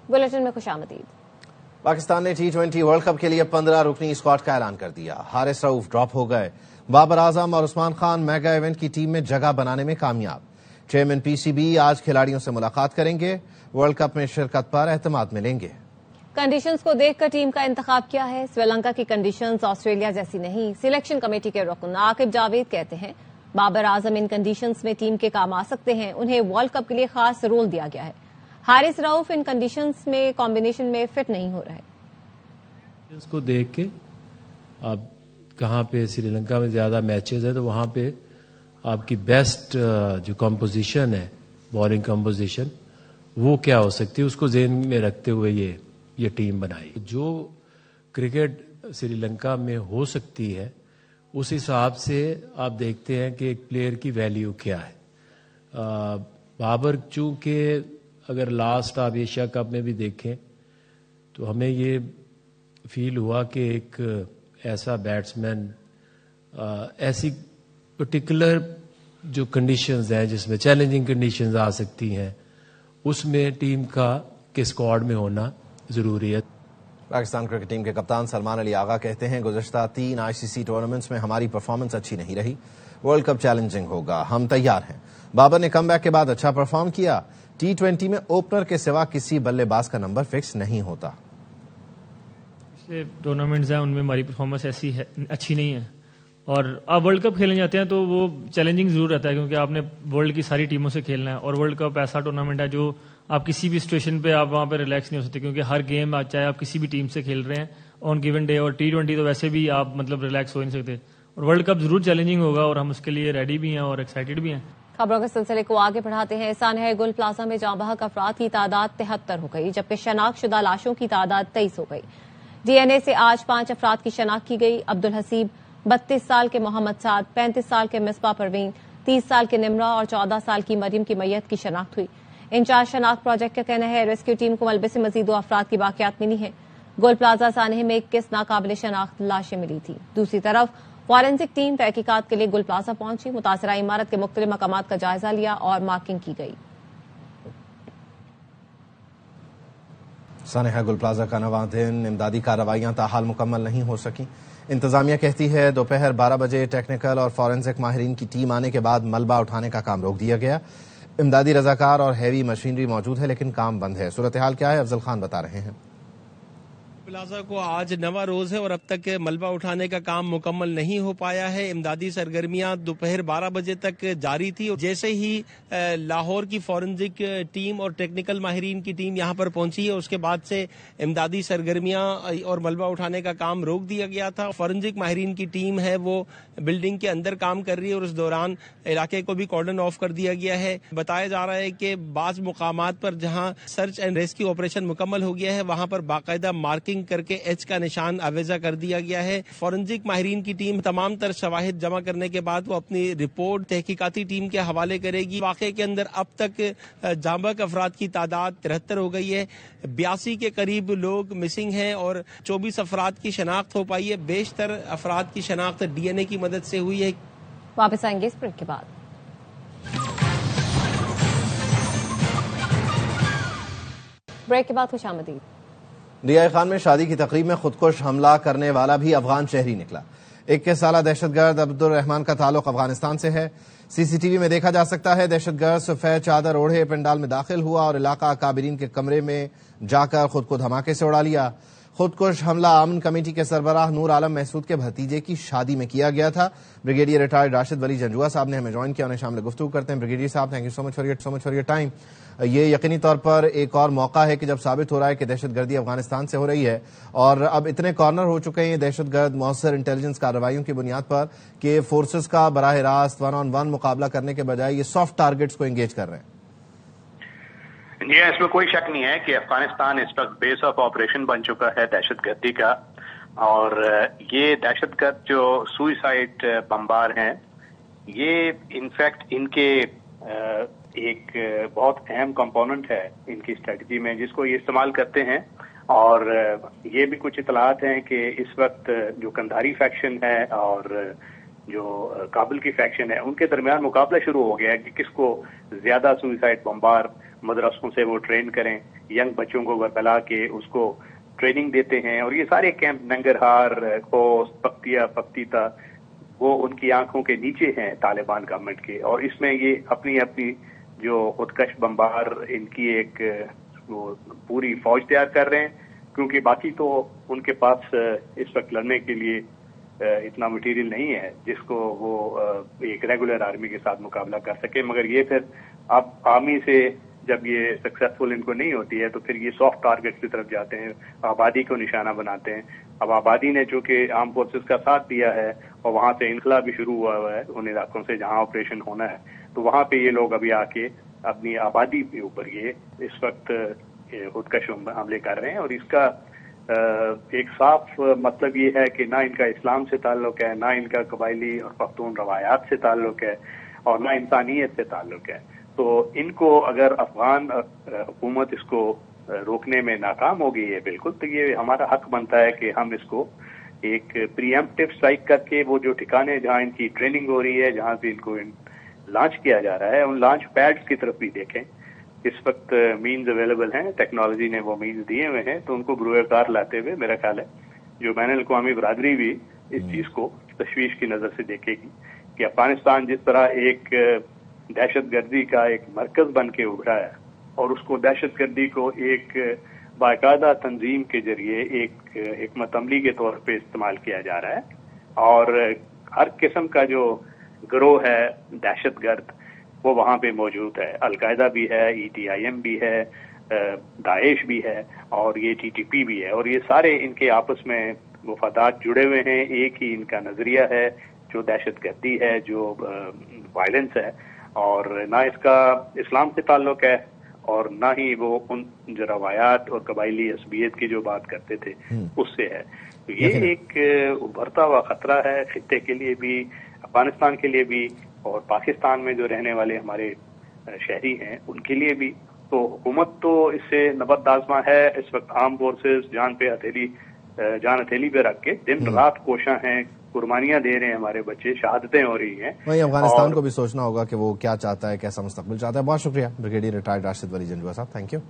Bulletin में खुशामदीद। पाकिस्तान ने T20 world cup के लिए 15 रुकनी स्क्वाड का ऐलान कर दिया। हारिस रऊफ ड्रॉप हो गए। बाबर आजम और उस्मान खान मेगा इवेंट की टीम में जगह बनाने में कामयाब। चेयरमैन PCB आज खिलाड़ियों से मुलाकात करेंगे। वर्ल्ड कप में शिरकत पर एतमाद मिलेंगे। कंडीशंस को देखकर टीम का इंतखाब किया है। श्रीलंका की कंडीशंस ऑस्ट्रेलिया जैसी नहीं। सिलेक्शन कमेटी के रुकन आकिब जावेद कहते हैं बाबर आजम इन कंडीशंस में टीम के काम आ सकते हैं। उन्हें वर्ल्ड कप के लिए खास रोल दिया गया है। हारिस रऊफ इन कंडीशंस में कॉम्बिनेशन में फिट नहीं हो रहे। इसको देख के आप कहाँ पे श्रीलंका में ज्यादा मैचेस है तो वहां पे आपकी बेस्ट जो कंपोजिशन है, बॉलिंग कंपोजिशन, वो क्या हो सकती है, उसको ज़हन में रखते हुए ये टीम बनाई। जो क्रिकेट श्रीलंका में हो सकती है उस हिसाब से आप देखते हैं कि एक प्लेयर की वैल्यू क्या है। बाबर चूंकि अगर लास्ट आप एशिया कप में भी देखें तो हमें ये फील हुआ कि एक ऐसा बैट्समैन ऐसी पर्टिकुलर जो कंडीशंस हैं जिसमें चैलेंजिंग कंडीशंस आ सकती हैं उसमें टीम के स्क्वाड में होना जरूरी है। पाकिस्तान क्रिकेट टीम के कप्तान सलमान अली आगा कहते हैं गुज़श्ता 3 ICC टूर्नामेंट्स में हमारी परफॉर्मेंस अच्छी नहीं रही। वर्ल्ड कप चैलेंजिंग होगा, हम तैयार हैं। बाबर ने कमबैक के बाद अच्छा परफॉर्म किया। T20 में ओपनर के सिवा किसी बल्लेबाज का नंबर फिक्स नहीं होता। पिछले टूर्नामेंट्स हैं उनमें हमारी परफॉर्मेंस ऐसी है अच्छी नहीं है और आप वर्ल्ड कप खेलने जाते हैं तो वो चैलेंजिंग जरूर रहता है क्योंकि आपने वर्ल्ड की सारी टीमों से खेलना है और वर्ल्ड कप ऐसा टूर्नामेंट है जो आप किसी भी सिचुएशन पे आप वहां पे रिलैक्स नहीं हो सकते क्योंकि हर गेम चाहे आप किसी भी टीम से खेल रहे हैं ऑन गिवन डे। और T20 तो वैसे भी आप मतलब रिलैक्स हो नहीं सकते और वर्ल्ड कप जरूर चैलेंजिंग होगा और हम उसके लिए रेडी भी हैं और एक्साइटेड भी हैं। खबरों के सिलसिले को आगे बढ़ाते हैं। सानहा गुल प्लाजा में जाँ बहक अफराद की तादाद 73 हो गई जबकि शनाख्तशुदा लाशों की तादाद 23 हो गई। DNA से आज 5 अफराद की शनाख्त की गई। अब्दुल हसीब, 32 साल के मोहम्मद साद, 35 साल के मिसबा परवीन, 30 साल के निमरा और 14 साल की मरियम की मैयत की शनाख्त हुई। इंचार्ज शनाख्त प्रोजेक्ट का कहना है रेस्क्यू टीम को मलबे से मजीद 2 अफराद की बाकियात मिली हैं। गुल प्लाजा सानहा में 21 नाकाबिल शनाख्त लाशें मिली थी। दूसरी तरफ फॉरेंसिक टीम तहकीकात के लिए गुल प्लाजा पहुंची, मुतासरा इमारत के मुख्तलिफ मकामात का जायजा लिया और मार्किंग की गई। सानहा गुल प्लाजा का 9वां दिन, इमदादी कार्रवाइयां ताहाल मुकम्मल नहीं हो सकी। इंतजामिया कहती है दोपहर 12 बजे टेक्निकल और फॉरेंसिक माहिरीन की टीम आने के बाद मलबा उठाने का काम रोक दिया गया। इमदादी रजाकार और हैवी मशीनरी मौजूद है लेकिन काम बंद है। सूरत हाल क्या है, अफजल खान बता रहे हैं। प्लाजा को आज 9वां रोज है और अब तक मलबा उठाने का काम मुकम्मल नहीं हो पाया है। इमदादी सरगर्मियां दोपहर 12 बजे तक जारी थी। जैसे ही लाहौर की फॉरेंसिक टीम और टेक्निकल माहिरीन की टीम यहां पर पहुंची है उसके बाद से इमदादी सरगर्मियां और मलबा उठाने का काम रोक दिया गया था। फॉरेंसिक माहिरीन की टीम है वो बिल्डिंग के अंदर काम कर रही है और उस दौरान इलाके को भी कॉर्डन ऑफ कर दिया गया है। बताया जा रहा है कि बाज मुकामात पर जहां सर्च एंड रेस्क्यू ऑपरेशन मुकम्मल हो गया है वहां पर बाकायदा मार्किंग करके H का निशान आवेजा कर दिया गया है। फॉरेंसिक माहिरीन की टीम तमाम तर शवाहिद जमा करने के बाद वो अपनी रिपोर्ट तहकीकाती टीम के हवाले करेगी। वाक़े के अंदर अब तक जाँ बहक अफराद की तादाद 73 हो गई है। 82 के करीब लोग मिसिंग हैं और 24 अफराद की शनाख्त हो पाई है। बेशतर अफराद की शनाख्त DNA की मदद से हुई है। वापस आएंगे इस ब्रेक के बाद। ब्रेक के बाद खुशामदीद। रियाई खान में शादी की तकरीब में खुदकुश हमला करने वाला भी अफगान शहरी निकला। 21 साला दहशतगर्द अब्दुल रहमान का ताल्लुक अफगानिस्तान से है। CCTV में देखा जा सकता है दहशतगर्द सफेद चादर ओढ़े पंडाल में दाखिल हुआ और इलाका काबिरीन के कमरे में जाकर खुद को धमाके से उड़ा लिया। खुदकुश हमला अमन कमेटी के सरबराह नूर आलम महसूद के भतीजे की शादी में किया गया था। ब्रिगेडियर रिटायर्ड राशिद वली जंजुआ साहब ने हमें ज्वाइन किया, उन्हें शामिल गुफ्तगू करते हैं। ब्रिगेडियर साहब, thank you so much for your time. ये यकीनी तौर पर एक और मौका है कि जब साबित हो रहा है कि दहशतगर्दी अफगानिस्तान से हो रही है और अब इतने कॉर्नर हो चुके हैं दहशतगर्द मौसर इंटेलिजेंस कार्रवाइयों की बुनियाद पर कि फोर्सेस का बराह रास्त 1-on-1 मुकाबला करने के बजाय ये सॉफ्ट टारगेट्स को एंगेज कर रहे हैं। जी, इसमें कोई शक नहीं है कि अफगानिस्तान इस वक्त बेस ऑफ ऑपरेशन बन चुका है दहशतगर्दी का और ये दहशतगर्द जो सुइसाइड बमबार हैं ये इनफैक्ट इनके एक बहुत अहम कंपोनेंट है इनकी स्ट्रेटजी में जिसको ये इस्तेमाल करते हैं। और ये भी कुछ इतलात हैं कि इस वक्त जो कंधारी फैक्शन है और जो काबुल की फैक्शन है उनके दरमियान मुकाबला शुरू हो गया है कि किसको ज्यादा सुइसाइड बमबार मदरसों से वो ट्रेन करें, यंग बच्चों को बरकला के उसको ट्रेनिंग देते हैं। और ये सारे कैंप नंगरहार, खोस, पख्तिया, पख्तीता, वो उनकी आंखों के नीचे हैं तालिबान गवर्नमेंट के। और इसमें ये अपनी अपनी जो खुदकश बम्बार इनकी एक वो पूरी फौज तैयार कर रहे हैं, क्योंकि बाकी तो उनके पास इस वक्त लड़ने के लिए इतना मटेरियल नहीं है जिसको वो एक रेगुलर आर्मी के साथ मुकाबला कर सके। मगर ये फिर अब आर्मी से जब ये सक्सेसफुल इनको नहीं होती है तो फिर ये सॉफ्ट टारगेट की तरफ जाते हैं, आबादी को निशाना बनाते हैं। अब आबादी ने चूंकि आर्म फोर्सेस का साथ दिया है और वहां से इनकला भी शुरू हुआ है उन इलाकों से जहां ऑपरेशन होना है, तो वहां पे ये लोग अभी आके अपनी आबादी के ऊपर ये इस वक्त खुदकश हमले कर रहे हैं। और इसका एक साफ मतलब ये है कि ना इनका इस्लाम से ताल्लुक है, ना इनका कबायली और पख्तून रवायात से ताल्लुक है, और ना इंसानियत से ताल्लुक है। तो इनको अगर अफगान हुकूमत इसको रोकने में नाकाम हो गई है बिल्कुल, तो ये हमारा हक बनता है कि हम इसको एक प्रीएम्प्टिव स्ट्राइक करके वो जो ठिकाने जहां इनकी ट्रेनिंग हो रही है, जहां से इनको लॉन्च किया जा रहा है, उन लॉन्च पैड्स की तरफ भी देखें। इस वक्त मीन्स अवेलेबल हैं, टेक्नोलॉजी ने वो मीन्स दिए हुए हैं, तो उनको बुरुएकार लाते हुए मेरा ख्याल है जो बैनुल अक़वामी बरादरी भी इस चीज को तशवीश की नजर से देखेगी कि अफगानिस्तान जिस तरह एक दहशत गर्दी का एक मरकज बन के उभरा है और उसको दहशत गर्दी को एक बाकायदा तंजीम के जरिए एक हिकमत अमली के तौर पे इस्तेमाल किया जा रहा है, और हर किस्म का जो गिरोह है दहशत गर्द वो वहां पे मौजूद है। अलकायदा भी है, ETIM भी है, दाइश भी है, और ये TTP भी है, और ये सारे इनके आपस में वफादात जुड़े हुए हैं। एक ही इनका नजरिया है जो दहशत गर्दी है, जो वायलेंस है, और ना इसका इस्लाम से ताल्लुक है और ना ही वो उन जो रवायात और कबायली असबियत की जो बात करते थे उससे है। तो ये एक उभरता हुआ खतरा है खित्ते के लिए भी, अफगानिस्तान के लिए भी, और पाकिस्तान में जो रहने वाले हमारे शहरी हैं उनके लिए भी। तो हुकूमत तो इससे नबत आज़मा है। इस वक्त आर्म फोर्सेस जान हथेली पे रख के दिन रात कोशा हैं, कुर्बानियां दे रहे हैं हमारे बच्चे, शहादतें हो रही हैं। वहीं अफगानिस्तान को भी सोचना होगा कि वो क्या चाहता है, कैसा मुस्तकबिल चाहता है। बहुत शुक्रिया ब्रिगेडियर रिटायर्ड राशिद वली जंजुआ साहब, थैंक यू।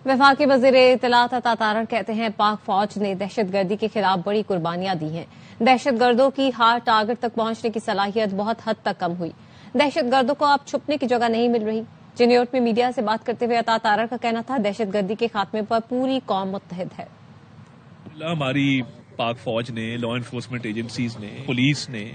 वफाकी वज़ीर इत्तलात अता तारड़ कहते हैं पाक फौज ने दहशतगर्दी के खिलाफ बड़ी कुर्बानियां दी हैं। दहशतगर्दों की हार्ड टारगेट तक पहुंचने की सलाहियत बहुत हद तक कम हुई। दहशतगर्दों को अब छुपने की जगह नहीं मिल रही। न्यूयॉर्क में मीडिया से बात करते हुए अता तारड़ का कहना था दहशतगर्दी के खात्मे पर पूरी कौम मुत्तहिद है। हमारी पाक फौज ने, लॉ एनफोर्समेंट एजेंसीज ने, पुलिस ने,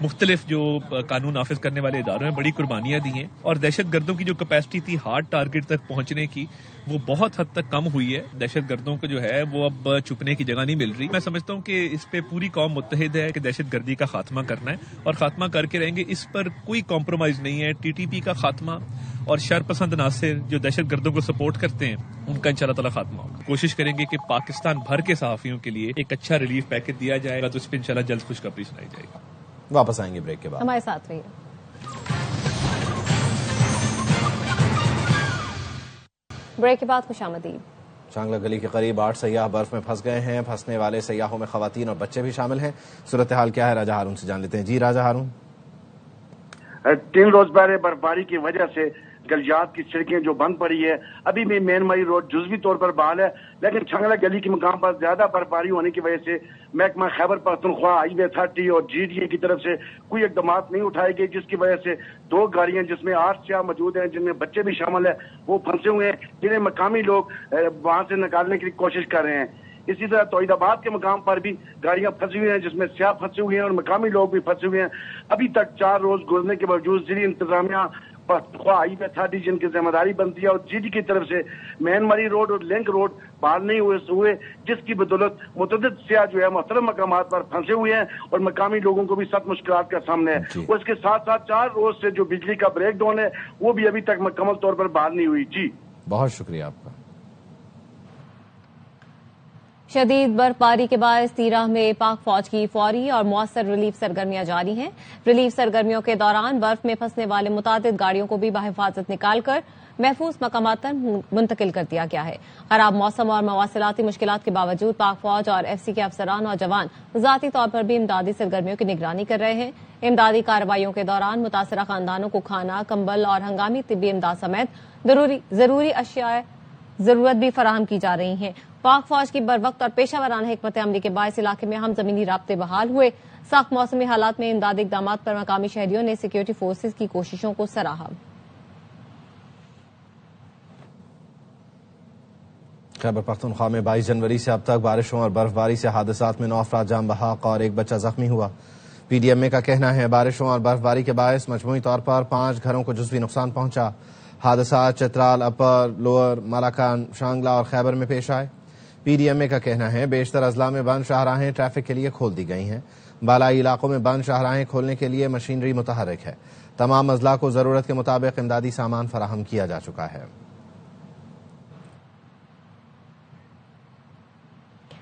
मुख्तलिफ जो कानून नाफिज करने वाले इदारों में बड़ी कुर्बानियां दी हैं, और दहशत गर्दों की जो कैपेसिटी थी हार्ड टारगेट तक पहुंचने की वो बहुत हद तक कम हुई है। दहशत गर्दों को जो है वो अब छुपने की जगह नहीं मिल रही। मैं समझता हूं कि इस पे पूरी कौम मुत्तहिद है कि दहशत गर्दी का खात्मा करना है, और खात्मा करके रहेंगे। इस पर कोई कॉम्प्रोमाइज नहीं है। TTP का खात्मा और शरपसंद नासिर जो दहशत गर्दों को सपोर्ट करते हैं उनका इंशाअल्लाह ताला खात्मा होगा। कोशिश करेंगे कि पाकिस्तान भर के सहाफियों के लिए एक अच्छा रिलीफ पैकेज दिया जाएगा, तो उस पर इंशाअल्लाह जल्द खुशखबरी सुनाई जाएगी। वापस आएंगे ब्रेक के बाद, हमारे साथ रहिए। ब्रेक के बाद खुशामदीद। चांगला गली के करीब 8 सयाह बर्फ में फंस गए हैं। फंसने वाले सयाहों में खवातीन और बच्चे भी शामिल हैं। सूरत हाल क्या है, राजा हारून से जान लेते हैं। जी राजा हारून। 3 रोज पहले बर्फबारी की वजह से गलियात की सड़कें जो बंद पड़ी है, अभी भी मेन मरी रोड जुजवी तौर पर बहाल है, लेकिन छंगला गली के मुकाम पर ज्यादा बर्फबारी होने की वजह से महकमा खैबर पख्तूनख्वा हाईवे 30 और GDA की तरफ से कोई इकदाम नहीं उठाए गए, जिसकी वजह से 2 गाड़ियां जिसमें 8 सियाह मौजूद हैं, जिनमें बच्चे भी शामिल है, वो फंसे हुए हैं, जिन्हें मकामी लोग वहां से निकालने की कोशिश कर रहे हैं। इसी तरह तौहीदाबाद के मुकाम पर भी गाड़ियां फंसी हुई हैं, जिसमें सियाह फंसे हुए हैं और मकामी लोग भी फंसे हुए हैं। अभी तक 4 रोज गुजरने के बावजूद जिली इंतजामिया हाईवे 30 जिनकी जिम्मेदारी बनती है और GD की तरफ से मेन मरी रोड और लिंक रोड बहाल नहीं हुए, जिसकी बदौलत मुतअद्दिद सियाह जो है मुख्तलिफ मकामात पर फंसे हुए हैं और मकामी लोगों को भी सख्त मुश्किलात का सामना है। और इसके साथ साथ 4 रोज से जो बिजली का ब्रेक डाउन है वो भी अभी तक मुकम्मल तौर पर बहाल नहीं हुई। जी बहुत शुक्रिया आपका। شدید برفباری کے باعث تیرہ میں پاک فوج کی فوری اور مؤثر ریلیف سرگرمیاں جاری ہیں۔ ریلیف سرگرمیوں کے دوران برف میں پھنسنے والے متعدد گاڑیوں کو بھی بحفاظت نکال کر محفوظ مقامات پر منتقل کر دیا گیا ہے۔ خراب موسم اور مواصلاتی مشکلات کے باوجود پاک فوج اور ایف سی کے افسران اور جوان ذاتی طور پر بھی امدادی سرگرمیوں کی نگرانی کر رہے ہیں۔ امدادی کارروائیوں کے دوران متاثرہ خاندانوں کو کھانا، کمبل اور ہنگامی طبی امداد سمیت ضروری اشیاء ضرورت بھی فراہم کی جا رہی ہیں۔ پاک فوج کی بروقت اور پیشہ ورانہ حکمت عملی کے باعث علاقے میں ہم زمینی رابطے بحال ہوئے۔ سخت موسمی حالات میں امدادی اقدامات پر مقامی شہریوں نے سیکیورٹی فورسز کی کوششوں کو سراہا۔ خیبر پختونخوا میں 22 جنوری سے اب تک بارشوں اور برف باری سے حادثات میں 9 افراد جاں بحق اور 1 بچہ زخمی ہوا۔ پی ڈی ایم اے کا کہنا ہے بارشوں اور برف باری کے باعث مجموعی طور پر 5 گھروں کو جزوی نقصان پہنچا۔ حادثات چترال، اپر، لوئر، مالاکان، شانگلہ اور خیبر میں پیش آئے۔ پی ڈی ایم اے کا کہنا ہے بیشتر اضلاع میں بند شاہراہیں ٹریفک کے لیے کھول دی گئی ہیں۔ بالائی علاقوں میں بند شاہراہیں کھولنے کے لیے مشینری متحرک ہے۔ تمام اضلاع کو ضرورت کے مطابق امدادی سامان فراہم کیا جا چکا ہے۔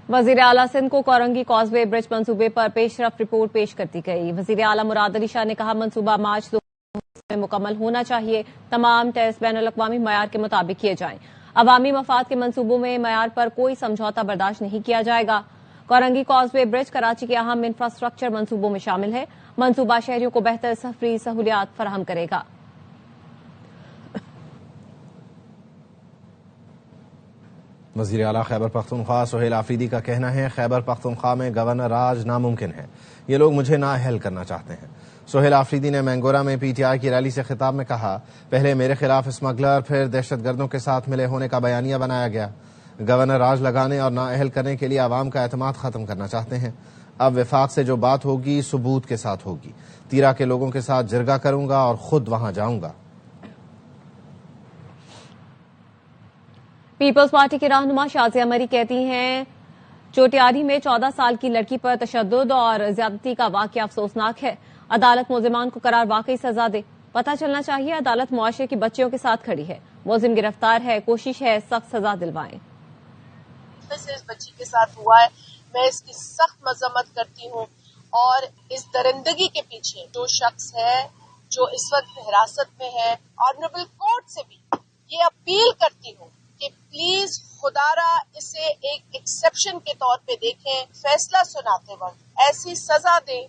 وزیر اعلیٰ سندھ کو کورنگی کاز وے برج منصوبے پر پیش رفت رپورٹ پیش کر دی گئی۔ وزیر اعلیٰ مراد علی شاہ نے کہا منصوبہ مارچ 2019 میں مکمل ہونا چاہیے۔ تمام ٹیسٹ بین الاقوامی معیار کے مطابق کیے جائیں۔ عوامی مفاد کے منصوبوں میں معیار پر کوئی سمجھوتہ برداشت نہیں کیا جائے گا۔ کورنگی کاز وے برج کراچی کے اہم انفراسٹرکچر منصوبوں میں شامل ہے۔ منصوبہ شہریوں کو بہتر سفری سہولیات فراہم کرے گا۔ وزیر اعلیٰ خیبر پختونخوا سہیل آفریدی کا کہنا ہے خیبر پختونخوا میں گورنر راج ناممکن ہے، یہ لوگ مجھے نااہل کرنا چاہتے ہیں۔ سہیل آفریدی نے مینگورہ میں پی ٹی آئی کی ریلی سے خطاب میں کہا پہلے میرے خلاف اسمگلر پھر دہشت گردوں کے ساتھ ملے ہونے کا بیانیہ بنایا گیا۔ گورنر راج لگانے اور نااہل کرنے کے لیے عوام کا اعتماد ختم کرنا چاہتے ہیں۔ اب وفاق سے جو بات ہوگی ثبوت کے ساتھ ہوگی۔ تیرا کے لوگوں کے ساتھ جرگہ کروں گا اور خود وہاں جاؤں گا۔ پیپلز پارٹی کے رہنما شازیہ مری کہتی ہیں چوٹیاری میں 14 سال کی لڑکی پر تشدد اور زیادتی کا واقعہ افسوسناک ہے۔ عدالت ملزمان کو قرار واقعی سزا دے۔ پتہ چلنا چاہیے عدالت معاشرے کی بچیوں کے ساتھ کھڑی ہے۔ ملزم گرفتار ہے، کوشش ہے سخت سزا دلوائیں۔ اس بچی کے ساتھ ہوا ہے، میں اس کی سخت مذمت کرتی ہوں اور اس درندگی کے پیچھے جو شخص ہے جو اس وقت حراست میں ہے، آنریبل کورٹ سے بھی یہ اپیل کرتی ہوں کہ پلیز خدارا اسے ایک ایکسیپشن کے طور پہ دیکھیں، فیصلہ سناتے وقت ایسی سزا دیں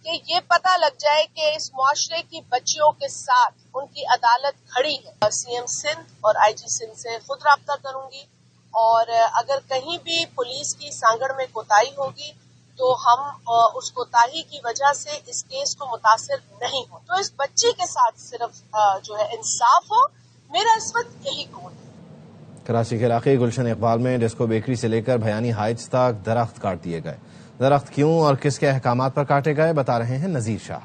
کہ یہ پتہ لگ جائے کہ اس معاشرے کی بچیوں کے ساتھ ان کی عدالت کھڑی ہے۔ سی ایم سندھ اور آئی جی سندھ سے خود رابطہ کروں گی اور اگر کہیں بھی پولیس کی سانگڑ میں کوتاہی ہوگی تو ہم اس کوتاہی کی وجہ سے اس کیس کو متاثر نہیں ہوں۔ تو اس بچی کے ساتھ صرف جو ہے انصاف ہو، میرا اس وقت یہی گول ہے۔ کراچی کے علاقے گلشن اقبال میں ڈسکو بیکری سے لے کر بھیانی ہائٹس تک درخت کاٹ دیے گئے۔ درخت کیوں اور کس کے احکامات پر کاٹے گئے بتا رہے ہیں نذیر شاہ۔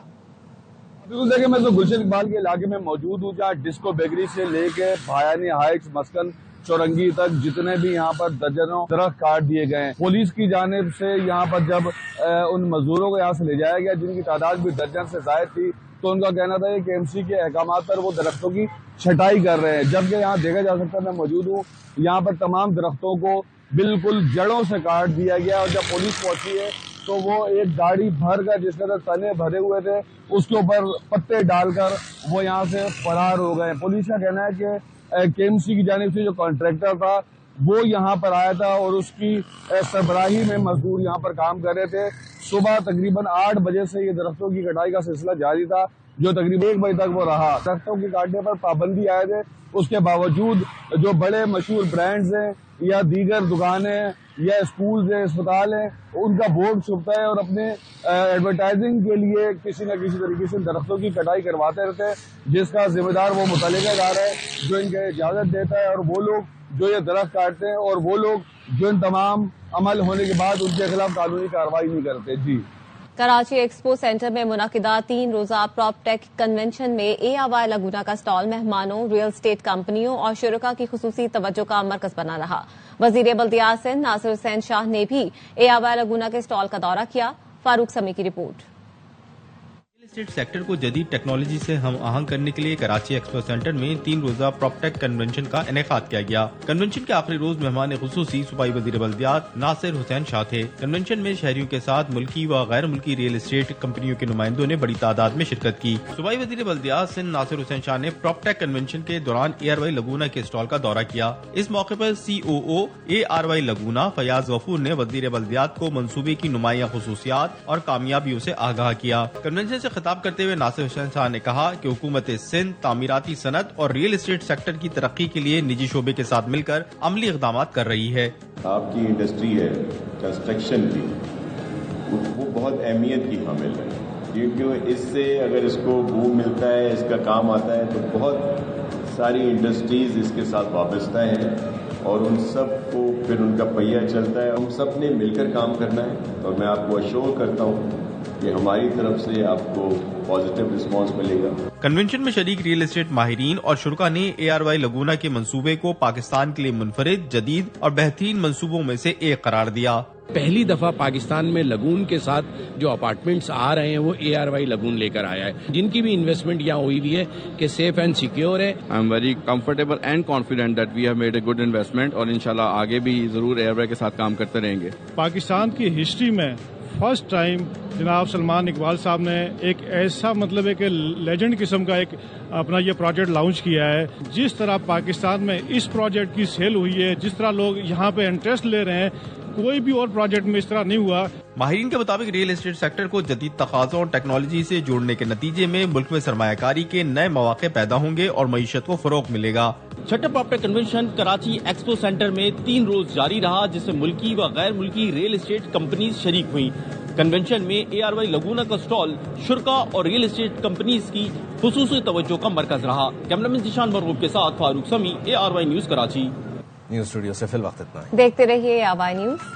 بالکل دیکھیں، میں تو گلشن اقبال کے علاقے میں موجود ہوں جہاں ڈسکو بیکری سے لے کے بھیانی ہائٹس مسکن چورنگی تک جتنے بھی یہاں پر درجنوں درخت کاٹ دیے گئے ہیں۔ پولیس کی جانب سے یہاں پر جب ان مزدوروں کو یہاں سے لے جایا گیا جن کی تعداد بھی درجن سے زائد تھی تو ان کا کہنا تھا کہ ایم سی کے احکامات پر وہ درختوں کی چھٹائی کر رہے ہیں، جبکہ یہاں دیکھا جا سکتا ہے، میں موجود ہوں یہاں پر تمام درختوں کو بالکل جڑوں سے کاٹ دیا گیا اور جب پولیس پہنچی ہے تو وہ ایک گاڑی بھر کر جس کے اندر تنے بھرے ہوئے تھے اس کے اوپر پتے ڈال کر وہ یہاں سے فرار ہو گئے۔ پولیس کا کہنا ہے کہ کے ایم سی کی جانب سے جو کانٹریکٹر تھا وہ یہاں پر آیا تھا اور اس کی سربراہی میں مزدور یہاں پر کام کر رہے تھے۔ صبح تقریباً 8 بجے سے یہ درختوں کی کٹائی کا سلسلہ جاری تھا جو تقریباً 1 بجے تک وہ رہا۔ درختوں کی کاٹنے پر پابندی آئے تھے، اس کے باوجود جو بڑے مشہور برانڈز ہیں یا دیگر دکانیں یا اسکولز ہیں، اسپتال ہیں، ان کا بورڈ چھپتا ہے اور اپنے ایڈورٹائزنگ کے لیے کسی نہ کسی طریقے سے درختوں کی کٹائی کرواتے رہتے ہیں، جس کا ذمہ دار وہ متعلقہ ادارہ ہے جو ان کے اجازت دیتا ہے اور وہ لوگ جو یہ درخت کاٹتے ہیں اور وہ لوگ جو ان تمام عمل ہونے کے بعد ان کے خلاف قانونی کارروائی نہیں کرتے۔ جی، کراچی ایکسپو سینٹر میں منعقدہ 3 روزہ پراپ ٹیک کنونشن میں اے آوائی لگونا کا سٹال مہمانوں، ریل اسٹیٹ کمپنیوں اور شرکاء کی خصوصی توجہ کا مرکز بنا رہا۔ وزیر بلدیات سندھ ناصر حسین شاہ نے بھی اے آوائی لگونا کے سٹال کا دورہ کیا۔ فاروق سمی کی رپورٹ۔ اسٹیٹ سیکٹر کو جدید ٹیکنالوجی سے ہم آہنگ کرنے کے لیے کراچی ایکسپو سینٹر میں 3 روزہ پراپٹیک کنونشن کا انعقاد کیا گیا۔ کنونشن کے آخری روز مہمان خصوصی صوبائی وزیر بلدیات ناصر حسین شاہ تھے۔ کنونشن میں شہریوں کے ساتھ ملکی و غیر ملکی ریئل اسٹیٹ کمپنیوں کے نمائندوں نے بڑی تعداد میں شرکت کی۔ صوبائی وزیر بلدیات سندھ ناصر حسین شاہ نے پراپٹیک کنونشن کے دوران ARY لگونا کے اسٹال کا دورہ کیا۔ اس موقع پر COO ARY لگونا فیاض غفور نے وزیر بلدیات کو منصوبے کی نمایاں خصوصیات اور کامیابیوں سے آگاہ کیا۔ کنونشن سے خطاب کرتے ہوئے ناصر حسین شاہ نے کہا کہ حکومت سندھ تعمیراتی صنعت اور ریئل اسٹیٹ سیکٹر کی ترقی کے لیے نجی شعبے کے ساتھ مل کر عملی اقدامات کر رہی ہے۔ آپ کی انڈسٹری ہے کنسٹرکشن کی، وہ بہت اہمیت کی حامل ہے، کیونکہ اس سے اگر اس کو بوم ملتا ہے، اس کا کام آتا ہے، تو بہت ساری انڈسٹریز اس کے ساتھ وابستہ ہیں اور ان سب کو پھر ان کا پہیہ چلتا ہے۔ ہم سب نے مل کر کام کرنا ہے اور میں آپ کو اشور کرتا ہوں کہ ہماری طرف سے آپ کو پازیٹیو رسپانس ملے گا۔ کنونشن میں شریک ریئل اسٹیٹ ماہرین اور شرکاء نے ARY لگونا کے منصوبے کو پاکستان کے لیے منفرد، جدید اور بہترین منصوبوں میں سے ایک قرار دیا۔ پہلی دفعہ پاکستان میں لگون کے ساتھ جو اپارٹمنٹس آ رہے ہیں وہ ARY لگون لے کر آیا ہے، جن کی بھی انویسٹمنٹ یہاں ہوئی ہوئی ہے کہ سیف اینڈ سیکیور ہے۔ I am very comfortable and confident that we have made a good investment, اور انشاءاللہ آگے بھی ضرور ARY کے ساتھ کام کرتے رہیں گے۔ پاکستان کی ہسٹری میں فرسٹ ٹائم جناب سلمان اقبال صاحب نے ایک ایسا مطلب ہے کہ لیجنڈ قسم کا ایک اپنا یہ پروجیکٹ لانچ کیا ہے۔ جس طرح پاکستان میں اس پروجیکٹ کی سیل ہوئی ہے، جس طرح لوگ یہاں پہ انٹرسٹ لے رہے ہیں، کوئی بھی اور پروجیکٹ میں اس طرح نہیں ہوا۔ ماہرین کے مطابق ریئل اسٹیٹ سیکٹر کو جدید تقاضوں اور ٹیکنالوجی سے جوڑنے کے نتیجے میں ملک میں سرمایہ کاری کے نئے مواقع پیدا ہوں گے اور معیشت کو فروغ ملے گا۔ چھٹا پراپٹیک کنونشن کراچی ایکسپو سینٹر میں 3 روز جاری رہا، جس میں ملکی و غیر ملکی ریئل اسٹیٹ کمپنیز شریک ہوئیں۔ کنونشن میں ARY لگونا کا اسٹال شرکاء اور ریئل اسٹیٹ کمپنیز کی خصوصی توجہ کا مرکز رہا۔ کیمرامین ذیشان مرغوب کے ساتھ فاروق سمی، ARY news Karachi. News studio سے فی الوقت اتنا ہی۔ دیکھتے رہیے ARY نیوز۔